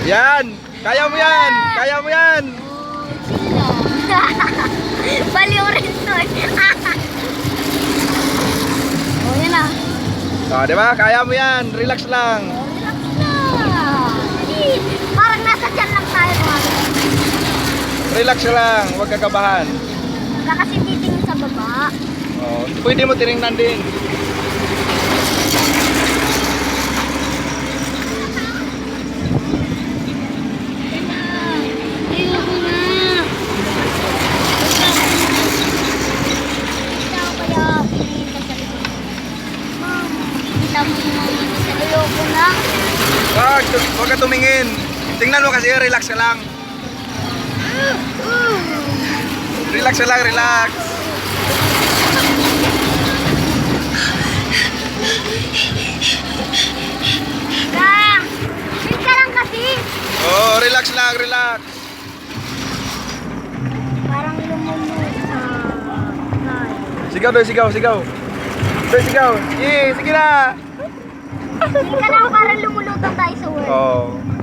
Yan! Kaya mo yan! Kaya mo yan! Baliw rin to eh. Oh, yan na. O, di ba? Kaya mo yan. Relax lang. Relax na. Parang nasa dyan lang tayo mga. Relax lang. Huwag kakabahan. Wala kasi titingin sa baba. O, pwede mo tinignan din. Ayoko na. Huwag ka tumingin. Tingnan mo kasi, relax ka lang. Relax ka lang, relax. Chill ka lang kasi. Oh, relax lang, relax. Parang lumulog. Sigaw doy, sigaw, sigaw. Doy, sigaw. Sige na. Chill ka lang, parang lumulutang tayo sa world. Oh.